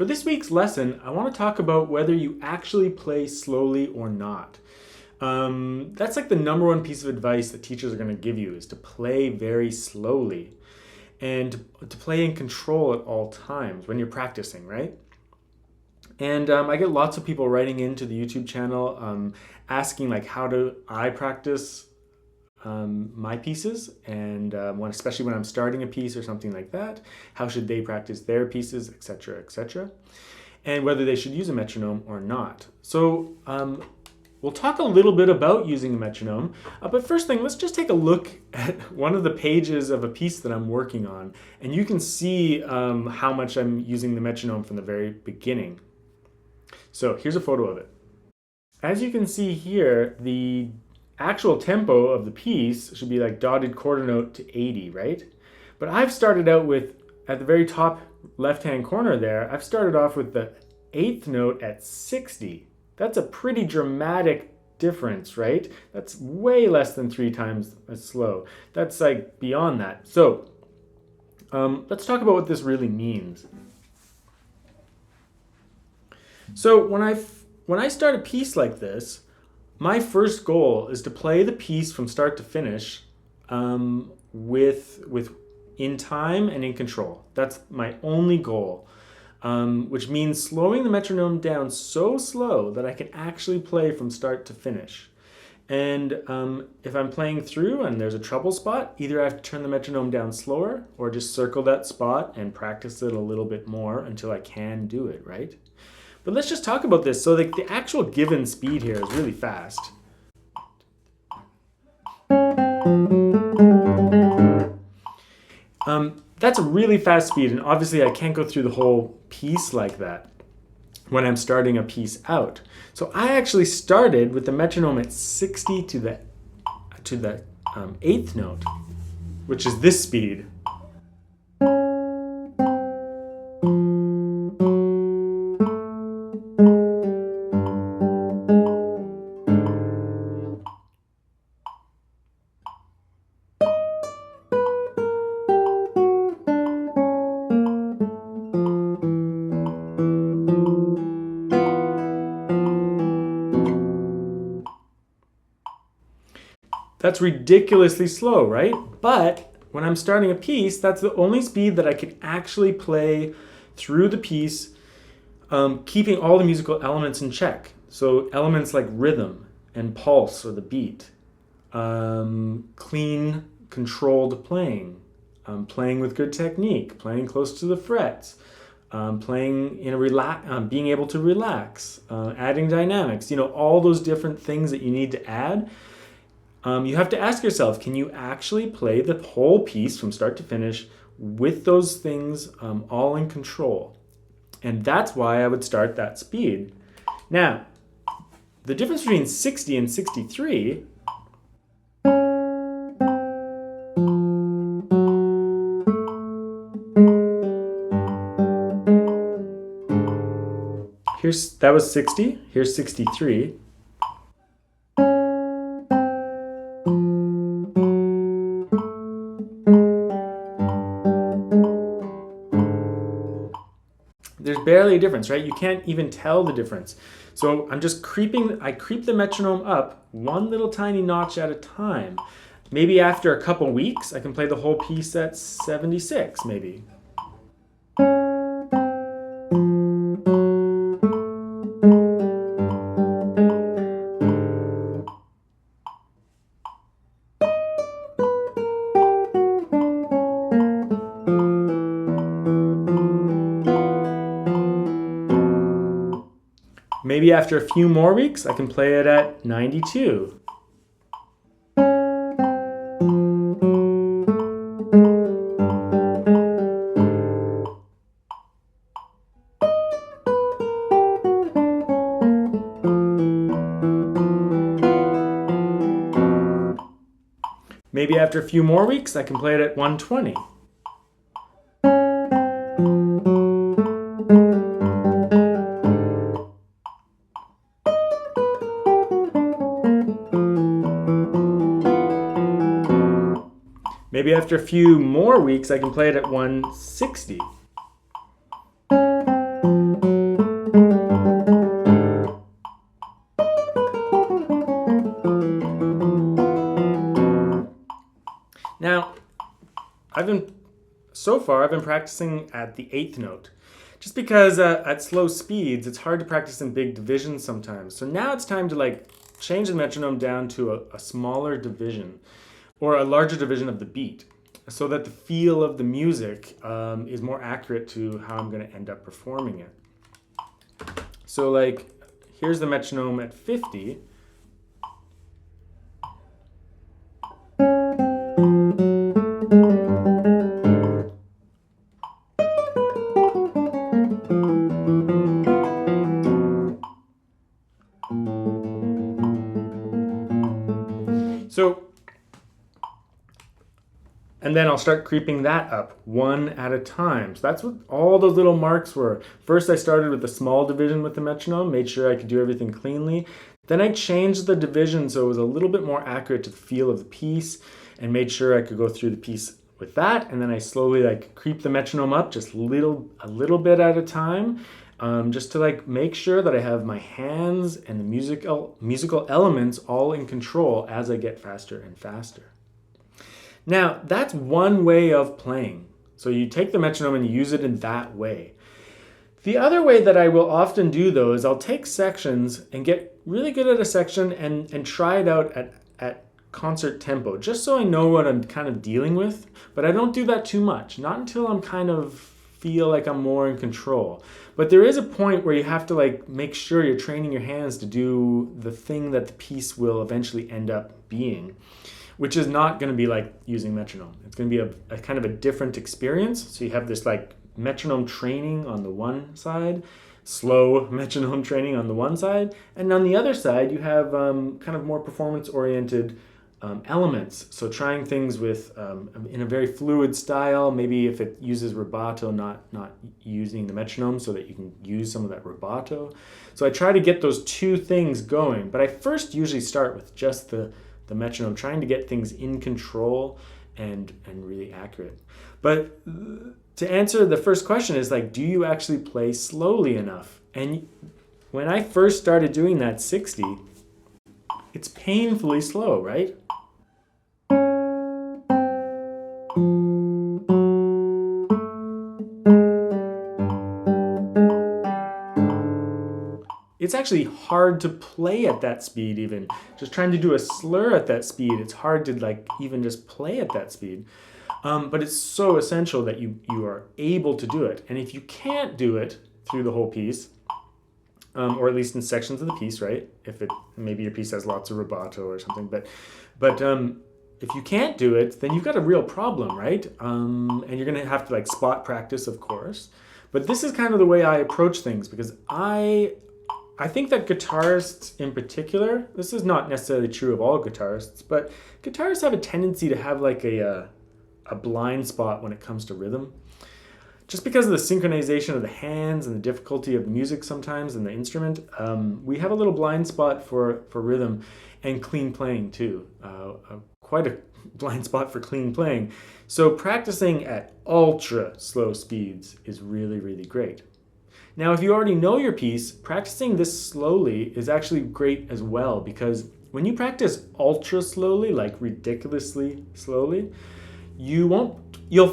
For this week's lesson, I want to talk about whether you actually play slowly or not. That's like the number one piece of advice that teachers are going to give you, is to play very slowly and to play in control at all times when you're practicing, right? And I get lots of people writing into the YouTube channel asking like, how do I practice my pieces, and especially when I'm starting a piece or something like that, how should they practice their pieces, etc., etc., and whether they should use a metronome or not. So we'll talk a little bit about using a metronome, but first thing, let's just take a look at one of the pages of a piece that I'm working on, and you can see how much I'm using the metronome from the very beginning. So here's a photo of it. As you can see here, the actual tempo of the piece should be like dotted quarter note to 80, right? But I've started out with, at the very top left-hand corner there, I've started off with the 8th note at 60. That's a pretty dramatic difference, right? That's way less than 3 times as slow. That's like beyond that. So let's talk about what this really means. So when I start a piece like this, my first goal is to play the piece from start to finish with in time and in control. That's my only goal, which means slowing the metronome down so slow that I can actually play from start to finish. And if I'm playing through and there's a trouble spot, either I have to turn the metronome down slower or just circle that spot and practice it a little bit more until I can do it, right? But let's just talk about this. So the actual given speed here is really fast. That's a really fast speed, and obviously I can't go through the whole piece like that when I'm starting a piece out. So I actually started with the metronome at 60 to the 8th note, which is this speed. That's ridiculously slow, right? But when I'm starting a piece, that's the only speed that I can actually play through the piece, keeping all the musical elements in check. So elements like rhythm and pulse or the beat, clean, controlled playing, playing with good technique, playing close to the frets, playing in a being able to relax, adding dynamics, all those different things that you need to add. You have to ask yourself, can you actually play the whole piece from start to finish with those things all in control? And that's why I would start that speed. Now, the difference between 60 and 63 that was 60, here's 63. There's barely a difference, right? You can't even tell the difference. So I'm just I creep the metronome up one little tiny notch at a time. Maybe after a couple weeks, I can play the whole piece at 76, maybe. Maybe after a few more weeks, I can play it at 92. Maybe after a few more weeks, I can play it at 120. Maybe after a few more weeks, I can play it at 160. so far I've been practicing at the 8th note. Just because at slow speeds, it's hard to practice in big divisions sometimes. So now it's time to like change the metronome down to a smaller division or a larger division of the beat so that the feel of the music is more accurate to how I'm going to end up performing it. So like, here's the metronome at 50. So, and then I'll start creeping that up one at a time. So that's what all those little marks were. First, I started with a small division with the metronome, made sure I could do everything cleanly. Then I changed the division so it was a little bit more accurate to the feel of the piece and made sure I could go through the piece with that. And then I slowly like creep the metronome up just a little bit at a time. Just to like make sure that I have my hands and the musical elements all in control as I get faster and faster. Now, that's one way of playing. So you take the metronome and you use it in that way. The other way that I will often do though is I'll take sections and get really good at a section and try it out at concert tempo, just so I know what I'm kind of dealing with. But I don't do that too much, not until I'm kind of feel like I'm more in control. But there is a point where you have to like make sure you're training your hands to do the thing that the piece will eventually end up being, which is not going to be like using metronome. It's going to be a kind of a different experience. So you have this like metronome training on the one side, slow metronome training on the one side, and on the other side you have kind of more performance-oriented elements. So trying things with in a very fluid style, maybe if it uses rubato, not using the metronome so that you can use some of that rubato. So I try to get those two things going, but I first usually start with just the metronome, trying to get things in control and really accurate. But to answer the first question is like, do you actually play slowly enough? And when I first started doing that 60, it's painfully slow, right? It's actually hard to play at that speed even. Just trying to do a slur at that speed, it's hard to like even just play at that speed. But it's so essential that you are able to do it. And if you can't do it through the whole piece, or at least in sections of the piece, right? If maybe your piece has lots of rubato or something, but if you can't do it, then you've got a real problem, right? And you're gonna have to like spot practice, of course. But this is kind of the way I approach things because I think that guitarists in particular, this is not necessarily true of all guitarists, but guitarists have a tendency to have like a blind spot when it comes to rhythm. Just because of the synchronization of the hands and the difficulty of music sometimes and the instrument, we have a little blind spot for rhythm and clean playing too. Quite a blind spot for clean playing. So practicing at ultra slow speeds is really, really great. Now, if you already know your piece, practicing this slowly is actually great as well because when you practice ultra slowly, like ridiculously slowly, you'll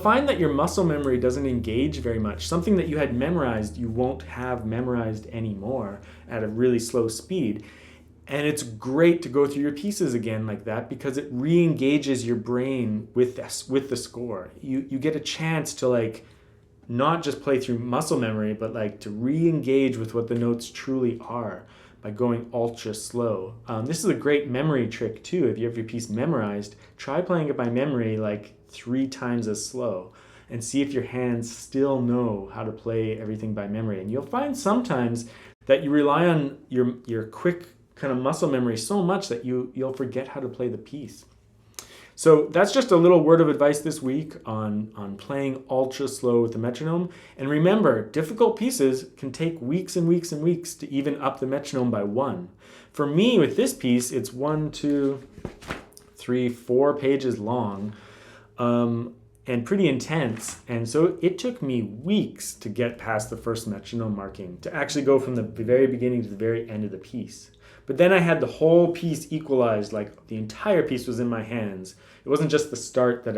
find that your muscle memory doesn't engage very much. Something that you had memorized, you won't have memorized anymore at a really slow speed. And it's great to go through your pieces again like that because it re-engages your brain with the score. You get a chance to like not just play through muscle memory, but like to re-engage with what the notes truly are by going ultra slow. This is a great memory trick too. If you have your piece memorized, try playing it by memory like 3 times as slow and see if your hands still know how to play everything by memory. And you'll find sometimes that you rely on your quick kind of muscle memory so much that you'll forget how to play the piece. So that's just a little word of advice this week on playing ultra slow with the metronome. And remember, difficult pieces can take weeks and weeks and weeks to even up the metronome by 1. For me, with this piece, it's 1, 2, 3, 4 pages long and pretty intense. And so it took me weeks to get past the first metronome marking, to actually go from the very beginning to the very end of the piece. But then I had the whole piece equalized, like the entire piece was in my hands. It wasn't just the start that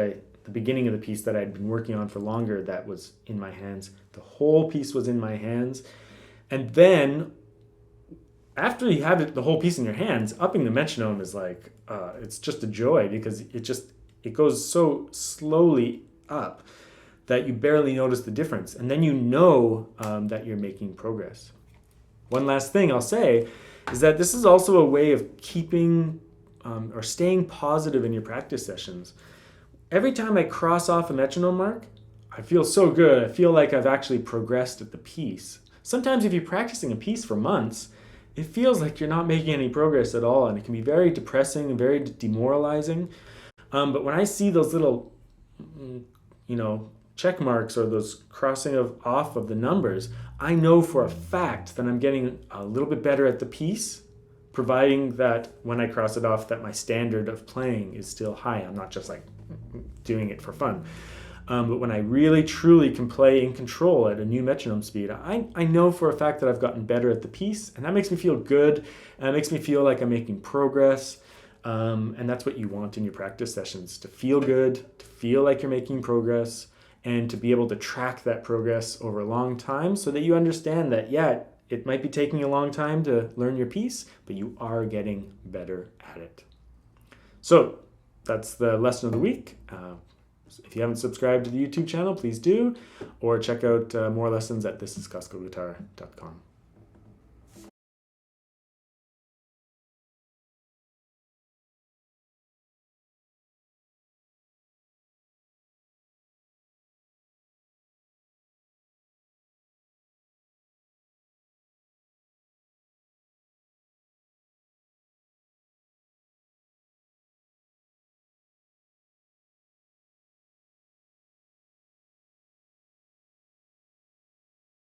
the beginning of the piece that I'd been working on for longer that was in my hands. The whole piece was in my hands. And then after you have the whole piece in your hands, upping the metronome is like, it's just a joy because it goes so slowly up that you barely notice the difference. And then you know that you're making progress. One last thing I'll say is that this is also a way of keeping or staying positive in your practice sessions. Every time I cross off a metronome mark, I feel so good. I feel like I've actually progressed at the piece. Sometimes if you're practicing a piece for months, it feels like you're not making any progress at all, and it can be very depressing and very demoralizing. But when I see those little, check marks or those crossing off of the numbers, I know for a fact that I'm getting a little bit better at the piece, providing that when I cross it off that my standard of playing is still high. I'm not just like doing it for fun. But when I really truly can play in control at a new metronome speed, I know for a fact that I've gotten better at the piece, and that makes me feel good, and it makes me feel like I'm making progress. And that's what you want in your practice sessions, to feel good, to feel like you're making progress, and to be able to track that progress over a long time so that you understand that, yeah, it might be taking a long time to learn your piece, but you are getting better at it. So that's the lesson of the week. If you haven't subscribed to the YouTube channel, please do, or check out more lessons at thisisclassicalguitar.com.